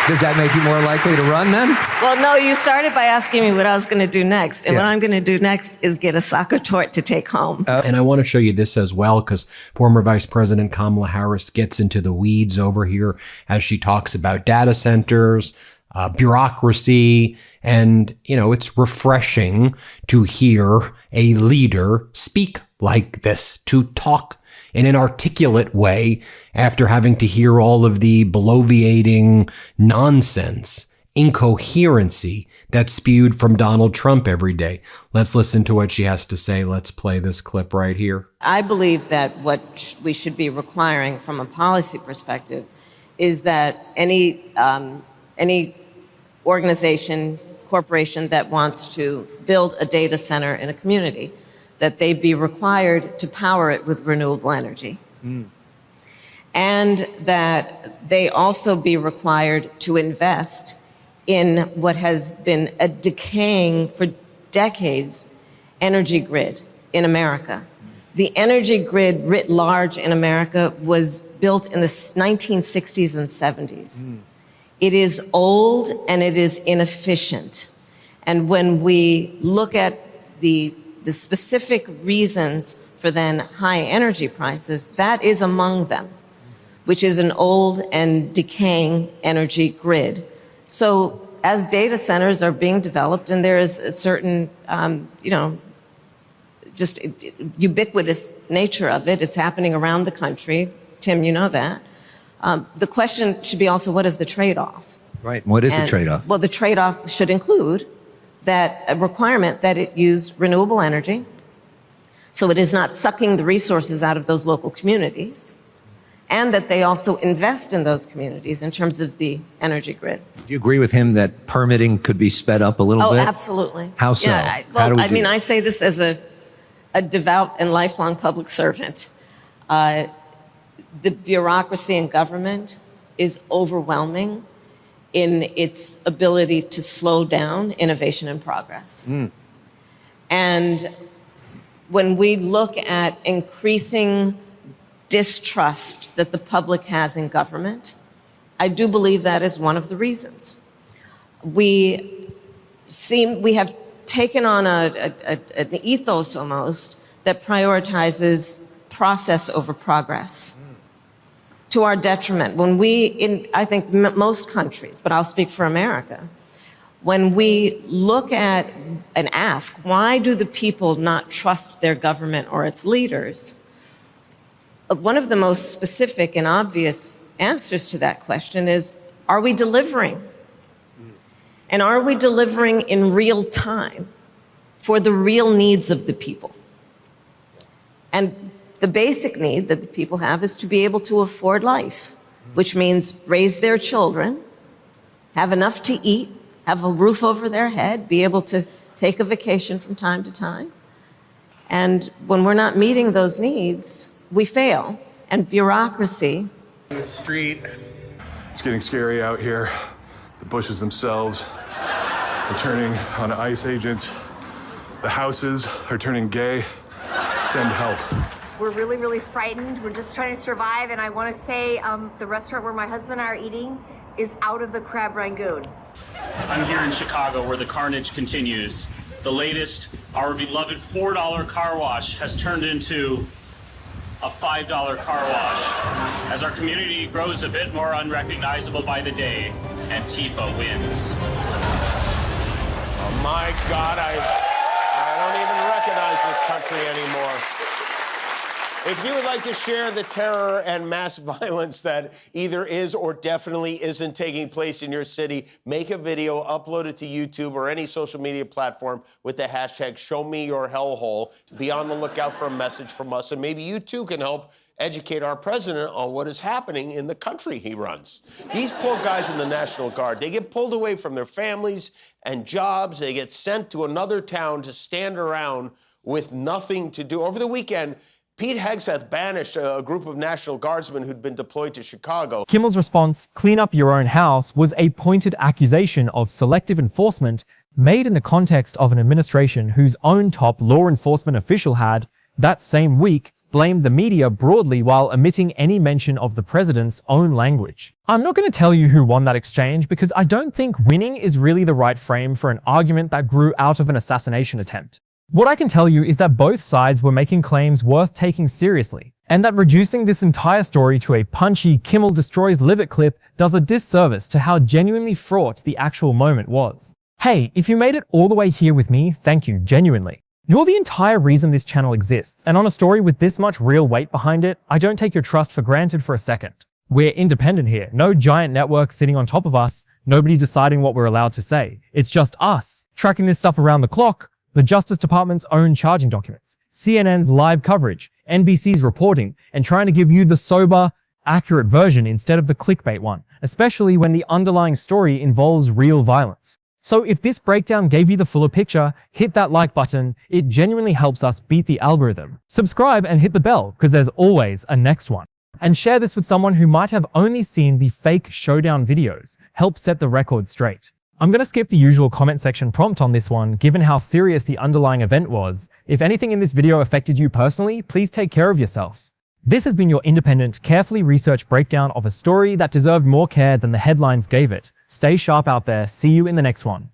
Does that make you more likely to run then? Well, no, you started by asking me what I was going to do next. And what I'm going to do next is get a soccer tort to take home. And I want to show you this as well, because former Vice President Kamala Harris gets into the weeds over here as she talks about data centers, bureaucracy, and, it's refreshing to hear a leader speak like this, to talk in an articulate way after having to hear all of the bloviating nonsense, incoherency that's spewed from Donald Trump every day. Let's listen to what she has to say. Let's play this clip right here. I believe that what we should be requiring from a policy perspective is that any organization, corporation that wants to build a data center in a community, that they be required to power it with renewable energy. And that they also be required to invest in what has been a decaying for decades energy grid in America. The energy grid writ large in America was built in the 1960s and 70s. It is old and it is inefficient. And when we look at the specific reasons for then high energy prices, that is among them, which is an old and decaying energy grid. So as data centers are being developed, and there is a certain, just ubiquitous nature of it, it's happening around the country. Tim, you know that. The question should be also, what is the trade-off? Right. What is the trade-off? Well, the trade-off should include that a requirement that it use renewable energy, so it is not sucking the resources out of those local communities, and that they also invest in those communities in terms of the energy grid. Do you agree with him that permitting could be sped up a little bit? Oh, absolutely. How so? Yeah, I say this as a devout and lifelong public servant. The bureaucracy in government is overwhelming in its ability to slow down innovation and progress. And when we look at increasing distrust that the public has in government, I do believe that is one of the reasons. We have taken on an ethos almost that prioritizes process over progress, to our detriment. When I think most countries, but I'll speak for America, when we look at and ask, why do the people not trust their government or its leaders? One of the most specific and obvious answers to that question is, are we delivering? And are we delivering in real time for the real needs of the people? And the basic need that the people have is to be able to afford life, which means raise their children, have enough to eat, have a roof over their head, be able to take a vacation from time to time. And when we're not meeting those needs, we fail. And bureaucracy. The street. It's getting scary out here. The bushes themselves are turning on ICE agents. The houses are turning gay. Send help. We're really, really frightened. We're just trying to survive. And I want to say the restaurant where my husband and I are eating is out of the crab rangoon. I'm here in Chicago where the carnage continues. The latest, our beloved $4 car wash has turned into a $5 car wash as our community grows a bit more unrecognizable by the day, and Tifa wins. Oh my God, I don't even recognize this country anymore. If you would like to share the terror and mass violence that either is or definitely isn't taking place in your city, make a video, upload it to YouTube or any social media platform with the hashtag #ShowMeYourHellhole. Be on the lookout for a message from us, and maybe you too can help educate our president on what is happening in the country he runs. These poor guys in the National Guard, they get pulled away from their families and jobs. They get sent to another town to stand around with nothing to do. Over the weekend, Pete Hegseth banished a group of National Guardsmen who'd been deployed to Chicago. Kimmel's response, clean up your own house, was a pointed accusation of selective enforcement made in the context of an administration whose own top law enforcement official had, that same week, blamed the media broadly while omitting any mention of the president's own language. I'm not going to tell you who won that exchange because I don't think winning is really the right frame for an argument that grew out of an assassination attempt. What I can tell you is that both sides were making claims worth taking seriously, and that reducing this entire story to a punchy Kimmel destroys Leavitt clip does a disservice to how genuinely fraught the actual moment was. Hey, if you made it all the way here with me, thank you, genuinely. You're the entire reason this channel exists, and on a story with this much real weight behind it, I don't take your trust for granted for a second. We're independent here, no giant network sitting on top of us, nobody deciding what we're allowed to say. It's just us, tracking this stuff around the clock, the Justice Department's own charging documents, CNN's live coverage, NBC's reporting, and trying to give you the sober, accurate version instead of the clickbait one, especially when the underlying story involves real violence. So if this breakdown gave you the fuller picture, hit that like button. It genuinely helps us beat the algorithm. Subscribe and hit the bell, because there's always a next one. And share this with someone who might have only seen the fake showdown videos. Help set the record straight. I'm going to skip the usual comment section prompt on this one, given how serious the underlying event was. If anything in this video affected you personally, please take care of yourself. This has been your independent, carefully researched breakdown of a story that deserved more care than the headlines gave it. Stay sharp out there. See you in the next one.